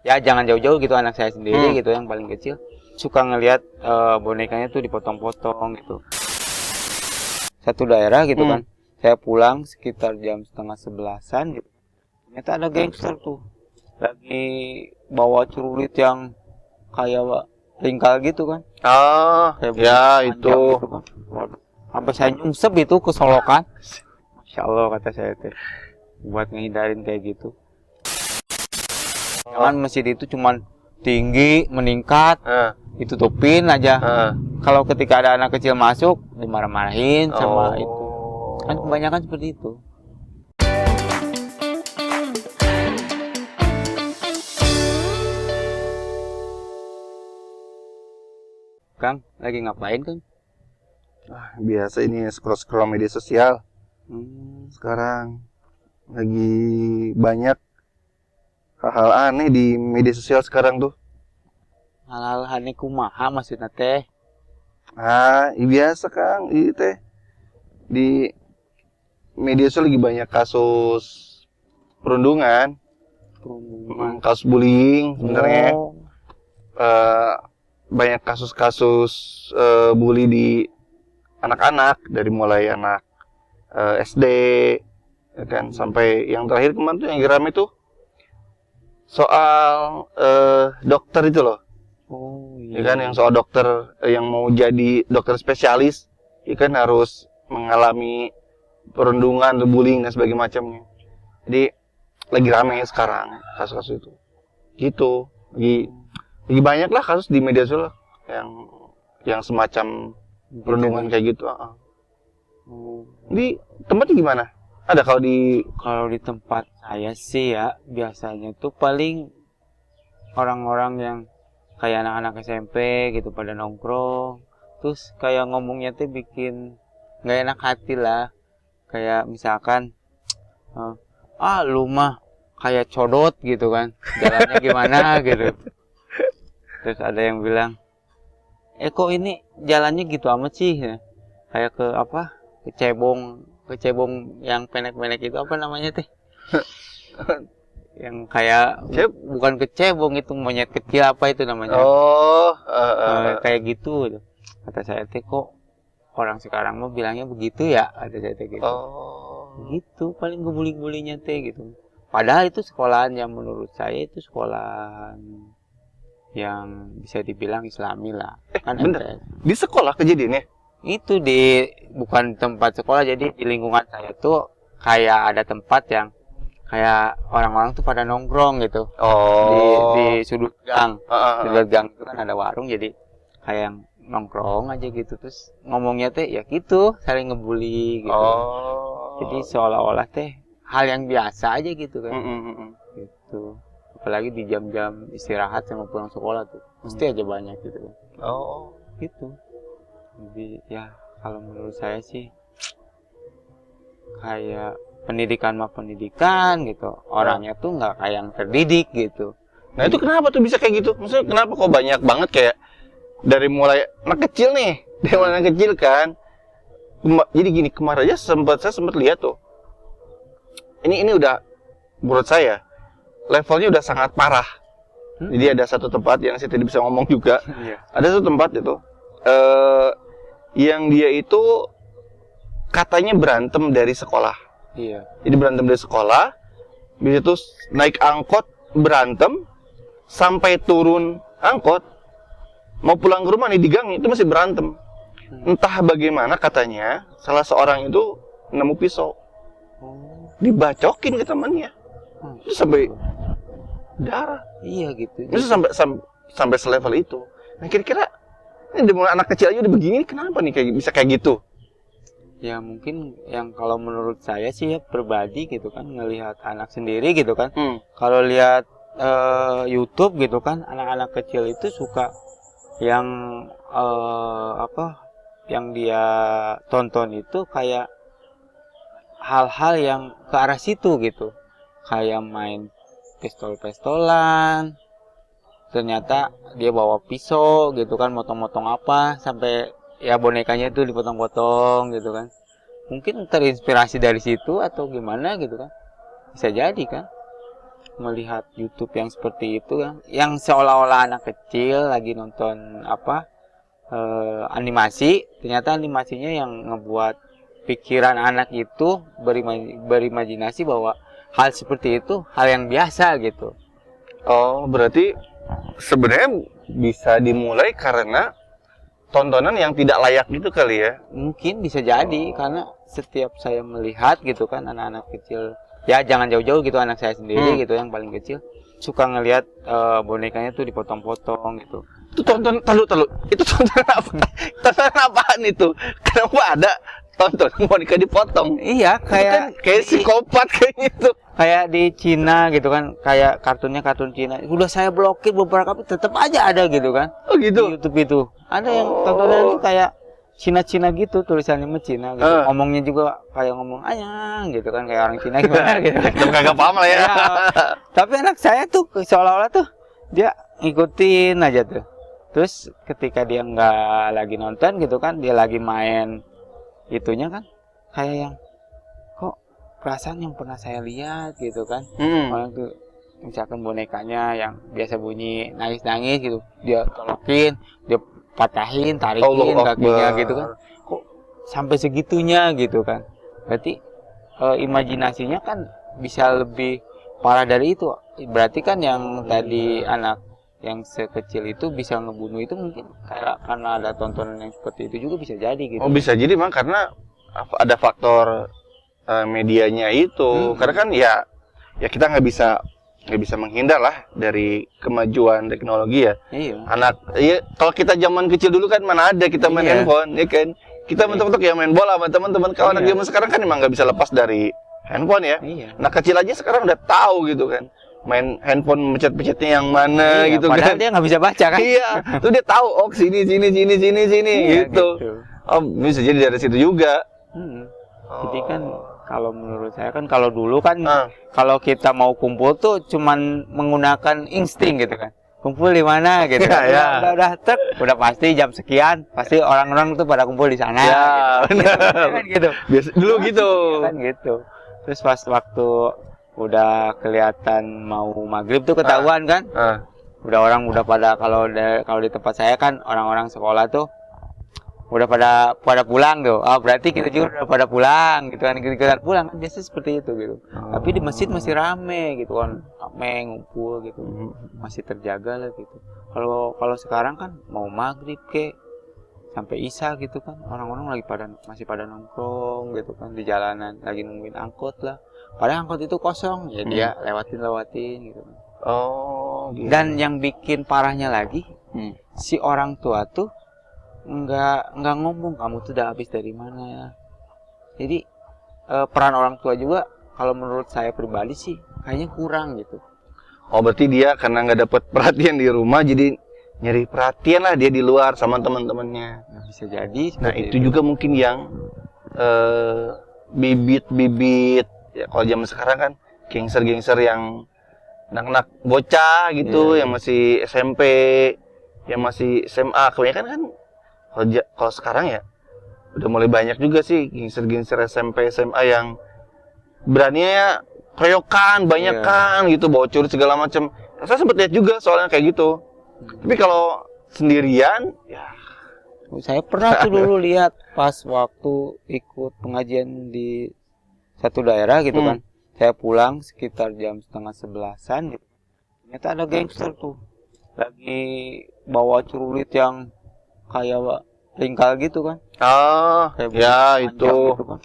ya jangan jauh-jauh gitu, anak saya sendiri gitu yang paling kecil suka ngelihat bonekanya tuh dipotong-potong gitu. Satu daerah gitu kan, saya pulang sekitar jam 10:30 gitu, ternyata ada gangster tuh lagi bawa celurit yang kayak ringkal gitu kan. Kayak Ya itu. gitu kan. Sampai saya nyungsep itu kesolokan. Masya Allah kata saya teh, buat ngehindarin kayak gitu. Jangan masjid itu cuman tinggi, meningkat, ditutupin aja. Kalau ketika ada anak kecil masuk, dimarah-marahin sama itu. Kan kebanyakan seperti itu. Kang, lagi ngapain Kang? Biasa ini scroll-scroll media sosial. Sekarang lagi banyak hal-hal aneh di media sosial sekarang tuh. Hal-hal aneh kumaha maksudnya teh? Biasa Kang, itu teh di media sosial lagi banyak kasus perundungan, kasus bullying sebenarnya. Banyak kasus-kasus bully di anak-anak, dari mulai anak SD ya kan, sampai yang terakhir kemarin tuh yang rame tuh soal dokter itu loh. Ya kan, yang soal dokter yang mau jadi dokter spesialis, ya kan harus mengalami perundungan, bullying dan sebagainya macamnya. Jadi lagi rame sekarang kasus-kasus itu. Gitu. Lagi banyak lah kasus di media sosial yang semacam perundungan kayak gitu. Di tempatnya gimana? Ada kalau di tempat saya sih ya, biasanya tuh paling orang-orang yang kayak anak-anak SMP gitu pada nongkrong, terus kayak ngomongnya tuh bikin nggak enak hati lah. Kayak misalkan, lu mah kayak codot gitu kan, jalannya gimana gitu. Terus ada yang bilang, kok ini jalannya gitu amat sih ya? Kayak ke cebong yang pendek-pendek itu, apa namanya teh? Yang kayak bukan kecebong, itu monyet kecil, apa itu namanya? Kayak gitu. Kata saya teh, kok orang sekarang mau bilangnya begitu ya? Ada saya teh gitu. Gitu paling ngebully-bulinya teh gitu. Padahal itu sekolahan yang menurut saya itu sekolahan yang bisa dibilang islami lah. Kan bener. Di sekolah kejadiannya? Itu bukan tempat sekolah, jadi di lingkungan saya tuh kayak ada tempat yang kayak orang-orang tuh pada nongkrong gitu. Di sudut gang. Sudut gang itu kan ada warung, jadi kayak yang nongkrong aja gitu, terus ngomongnya teh ya gitu, saling ngebully gitu. Jadi seolah-olah teh hal yang biasa aja gitu kan. Gitu. Apalagi di jam-jam istirahat sama pulang sekolah tuh pasti aja banyak gitu kan. Gitu. Jadi ya kalau menurut saya sih kayak pendidikan mah pendidikan gitu, orangnya tuh nggak kayak yang terdidik gitu. Nah itu kenapa tuh bisa kayak gitu? Maksudnya kenapa kok banyak banget kayak dari mulai anak kecil nih, dari mulai anak kecil kan. Jadi gini, kemarin aja saya sempat lihat tuh. Ini udah menurut saya levelnya udah sangat parah. Jadi ada satu tempat yang saya tidak bisa ngomong juga. Ada satu tempat itu yang dia itu katanya berantem dari sekolah. Jadi berantem dari sekolah, habis itu naik angkot berantem, sampai turun angkot mau pulang ke rumah nih di gang itu masih berantem. Entah bagaimana katanya salah seorang itu nemu pisau, dibacokin ke temannya, itu sampai darah. Gitu. Itu sampai selevel itu. Nah kira-kira ini mulai anak kecil aja udah begini, kenapa nih bisa kayak gitu? Ya mungkin yang kalau menurut saya sih ya pribadi gitu kan, ngelihat anak sendiri gitu kan. Kalau lihat YouTube gitu kan, anak-anak kecil itu suka yang yang dia tonton itu kayak hal-hal yang ke arah situ gitu. Kayak main pistol-pistolan, ternyata dia bawa pisau gitu kan, motong-motong apa sampai ya bonekanya itu dipotong-potong gitu kan. Mungkin terinspirasi dari situ atau gimana gitu kan, bisa jadi kan. melihat YouTube yang seperti itu yang seolah-olah anak kecil lagi nonton animasi, ternyata animasinya yang ngebuat pikiran anak itu berimajinasi bahwa hal seperti itu hal yang biasa gitu. Oh, berarti sebenarnya bisa dimulai karena tontonan yang tidak layak gitu kali ya? Mungkin bisa jadi, karena setiap saya melihat gitu kan anak-anak kecil, ya jangan jauh-jauh gitu, anak saya sendiri gitu yang paling kecil suka ngelihat bonekanya tuh dipotong-potong gitu. Itu tonton, talu. Itu tontonan apa? Tontonan apaan itu? Kenapa ada tonton boneka dipotong? Iya, kayak psikopat kayak gitu. Kayak di Cina gitu kan, kayak kartun Cina. Udah saya blokir beberapa kali, tetap aja ada gitu kan. Oh gitu. Di YouTube itu. Ada yang tontonan itu kayak Cina gitu, tulisannya mah Cina gitu. Ngomongnya juga kayak ngomong ayang gitu kan, kayak orang Cina gimana gitu. Kagak paham lah ya. Tapi anak saya tuh seolah-olah tuh dia ngikutin aja tuh. Terus ketika dia nggak lagi nonton gitu kan, dia lagi main itunya kan, kayak yang kok perasaan yang pernah saya lihat gitu kan. Orang tuh misalkan bonekanya yang biasa bunyi nangis-nangis gitu, dia tolokin, dia patahin, tarikin kakinya gitu kan. Kok sampai segitunya gitu kan. Berarti imajinasinya kan bisa lebih parah dari itu. Berarti kan yang tadi anak yang sekecil itu bisa ngebunuh itu mungkin karena ada tontonan yang seperti itu juga bisa jadi gitu. Oh, bisa jadi Bang, karena ada faktor medianya itu. Karena kan ya kita nggak bisa menghindar lah dari kemajuan teknologi ya. Iya. Kalau kita zaman kecil dulu kan mana ada kita main handphone, ya kan? Kita mentok-mentok ya main bola sama teman-teman. Kalau anak zaman sekarang kan emang nggak bisa lepas dari handphone ya. Nah kecil aja sekarang udah tahu gitu kan. Main handphone pencet-pencetnya yang mana gitu kan. Padahal dia nggak bisa baca kan. Iya, tuh dia tahu sini gitu. Oh, bisa jadi dari situ juga. Jadi kan kalau menurut saya kan, kalau dulu kan kalau kita mau kumpul tuh cuman menggunakan insting gitu kan. Kumpul di mana gitu. Udah pasti jam sekian, pasti orang-orang tuh pada kumpul di sana. Ya, gitu. Kan gitu. Biasa dulu gitu. Kan gitu. Terus pas waktu udah kelihatan mau maghrib tuh ketahuan kan. Udah pada kalau di tempat saya kan orang-orang sekolah tuh udah pada pulang tuh. Oh, berarti kita juga udah pada pulang gitu kan. Kita pulang kan biasanya seperti itu gitu. Tapi di masjid masih rame gitu kan. Rame ngumpul gitu. Masih terjaga lah gitu. Kalau sekarang kan mau maghrib sampai isya gitu kan. Orang-orang masih pada nongkrong gitu kan di jalanan, lagi nungguin angkot lah. Padahal angkot itu kosong, ya dia lewatin gitu. Oh, gitu. Dan yang bikin parahnya lagi, si orang tua tuh nggak ngomong kamu tuh udah habis dari mana ya. Jadi peran orang tua juga kalau menurut saya pribadi sih kayaknya kurang gitu. Oh, berarti dia karena nggak dapat perhatian di rumah, jadi nyari perhatian lah dia di luar sama teman-temannya. Bisa jadi. Nah itu juga mungkin yang bibit-bibit ya, kalau zaman sekarang kan gangster-gangster yang anak-anak bocah gitu, yang masih SMP, yang masih SMA, kebanyakan kan kalau sekarang ya udah mulai banyak juga sih gangster-gangster SMP SMA yang beraninya keroyokan, banyakan gitu, bawa curut segala macam. Saya sempat lihat juga soalnya kayak gitu. Tapi kalau sendirian ya saya pernah tuh dulu lihat pas waktu ikut pengajian di satu daerah gitu kan. Saya pulang sekitar jam 10:30 gitu. Ternyata ada gangster tuh lagi bawa celurit yang kayak ringkal gitu kan. Ya itu gitu kan.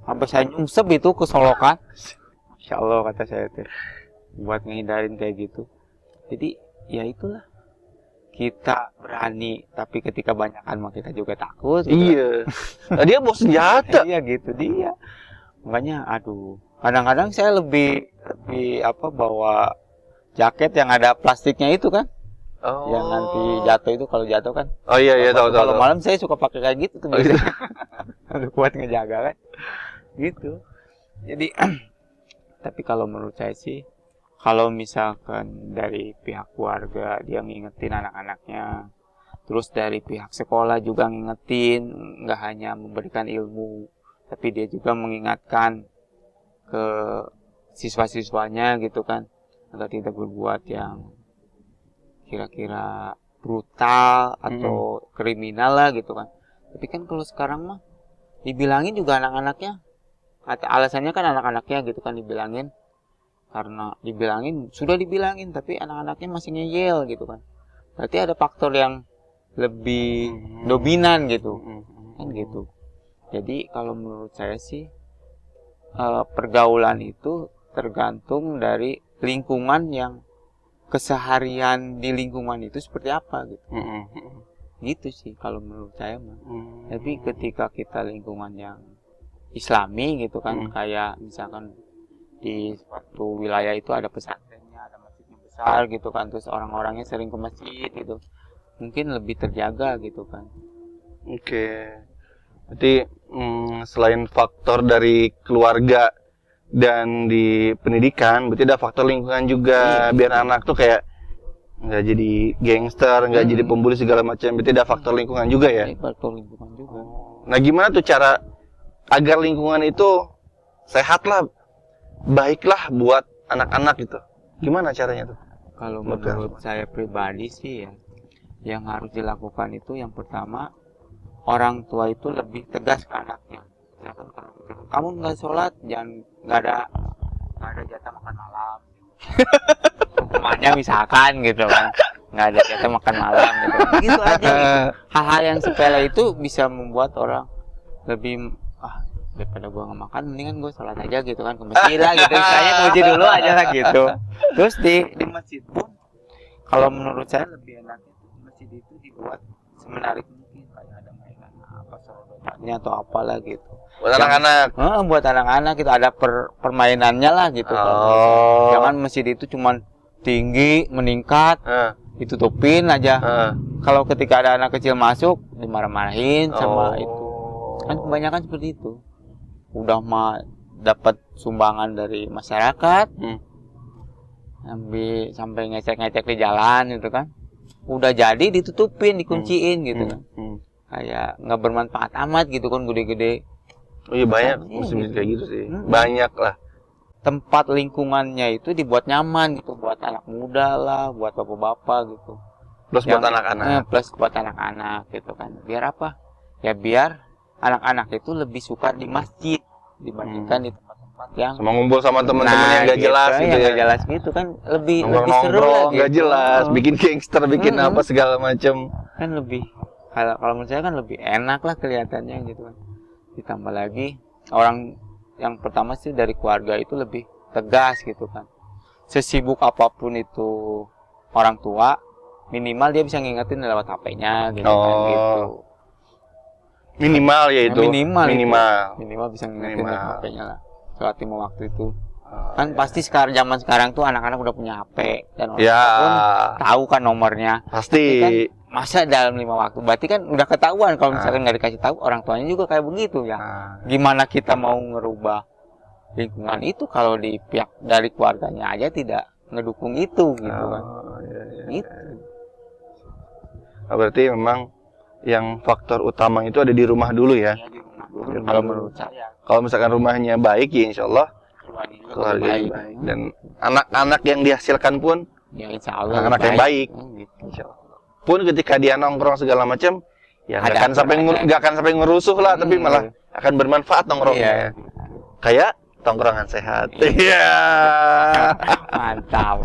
Sampai saya nyungsep itu kesolokan. Masya Allah kata saya tuh, buat ngehindarin kayak gitu. Jadi ya itulah, kita berani tapi ketika banyakan mah kita juga takut gitu. Iya. Nah, dia bawa senjata. Iya gitu dia. Makanya aduh, kadang-kadang saya lebih bawa jaket yang ada plastiknya itu kan. Yang nanti jatuh itu, kalau jatuh kan. Oh iya tahu. Kalau malam saya suka pakai kayak gitu tuh biasanya. Aduh, kuat ngejaga kan. Gitu. Jadi tapi kalau menurut saya sih, kalau misalkan dari pihak keluarga dia ngingetin anak-anaknya, terus dari pihak sekolah juga ngingetin, nggak hanya memberikan ilmu, tapi dia juga mengingatkan ke siswa-siswanya gitu kan. agar tidak berbuat yang kira-kira brutal atau kriminal lah gitu kan. Tapi kan kalau sekarang mah dibilangin juga anak-anaknya, alasannya kan anak-anaknya gitu kan dibilangin, karena sudah dibilangin tapi anak-anaknya masih ngeyel gitu kan. Berarti ada faktor yang lebih dominan gitu kan gitu. Jadi kalau menurut saya sih pergaulan itu tergantung dari lingkungan yang keseharian di lingkungan itu seperti apa gitu. Gitu sih kalau menurut saya mah. Tapi ketika kita lingkungan yang Islami gitu kan, kayak misalkan di suatu wilayah itu ada pesantrennya, ada masjidnya besar gitu kan, terus orang-orangnya sering ke masjid gitu, mungkin lebih terjaga gitu kan. Oke. Berarti selain faktor dari keluarga dan di pendidikan, berarti ada faktor lingkungan juga, biar anak tuh kayak nggak jadi gangster, nggak jadi pembuli segala macam. Berarti ada faktor lingkungan juga ya? Faktor lingkungan juga. Nah, gimana tuh cara agar lingkungan itu sehat lah, baiklah buat anak-anak gitu? Gimana caranya tuh? Kalau menurut saya pribadi sih ya, yang harus dilakukan itu yang pertama, orang tua itu lebih tegas ke anaknya. Kamu nggak sholat, nggak ada jatah makan malam. Hukumannya misalkan gitu kan, nggak ada jatah makan malam gitu. Gitu aja. Gitu. Hal-hal yang sepele itu bisa membuat orang lebih daripada gua nggak makan, mendingan gua sholat aja gitu kan, ke masjid lah gitu. Misalnya ke masjid dulu aja lah gitu. Terus di masjid pun, kalau menurut saya lebih enaknya masjid itu dibuat semenarik mungkin, kayak ada mainan apa serodotannya atau apalah gitu. Buat anak-anak. Buat anak-anak kita ada permainannya lah gitu. Jangan masjid itu cuman tinggi meningkat, ditutupin aja. Kalau ketika ada anak kecil masuk dimarah-marahin sama itu. Kan kebanyakan seperti itu. Udah mah dapat sumbangan dari masyarakat, sampai ngecek-ngecek di jalan gitu kan. Udah jadi ditutupin, dikunciin gitu kan. Kayak nggak bermanfaat amat gitu kan, gede-gede. Oh iya, banyak musim kayak gitu sih. Banyak lah. Tempat lingkungannya itu dibuat nyaman gitu, buat anak muda lah, buat bapak-bapak gitu. Plus buat anak-anak. Plus buat anak-anak gitu kan. Biar apa? Ya biar anak-anak itu lebih suka di masjid dibandingkan di tempat-tempat yang sama ngumpul sama teman-teman yang gak jelas gitu ya. Gak jelas gitu kan, lebih seru lah gitu. Gak jelas, bikin gangster, bikin apa segala macam. Kan lebih, kalau menurut saya kan lebih enak lah kelihatannya gitu kan. Ditambah lagi orang yang pertama sih dari keluarga itu lebih tegas gitu kan. Sesibuk apapun itu orang tua, minimal dia bisa ngingetin lewat HP-nya gitu kan gitu. Minimal ya itu. Minimal bisa ngingetin lewat HP-nya lah. Lewat lima waktu itu. Kan pasti zaman sekarang tuh anak-anak udah punya HP dan orang tua pun tahu kan nomornya. Pasti. Kan, masa dalam 5 waktu? Berarti kan udah ketahuan kalau misalkan nggak dikasih tahu, orang tuanya juga kayak begitu ya. Gimana kita mau ngerubah lingkungan itu kalau di pihak dari keluarganya aja tidak ngedukung itu gitu kan. Gitu. Berarti memang yang faktor utama itu ada di rumah dulu ya. Di rumah dulu, kalau menurut saya. Kalau misalkan rumahnya baik ya insya Allah keluarga baik. Dan anak-anak yang dihasilkan pun ya insya Allah anak yang baik. Gitu. Insya Allah. Pun ketika dia nongkrong segala macam, ya nggak akan sampai ngerusuh lah, tapi malah akan bermanfaat nongkrongnya. Kayak tongkrongan sehat. Iya. Mantap.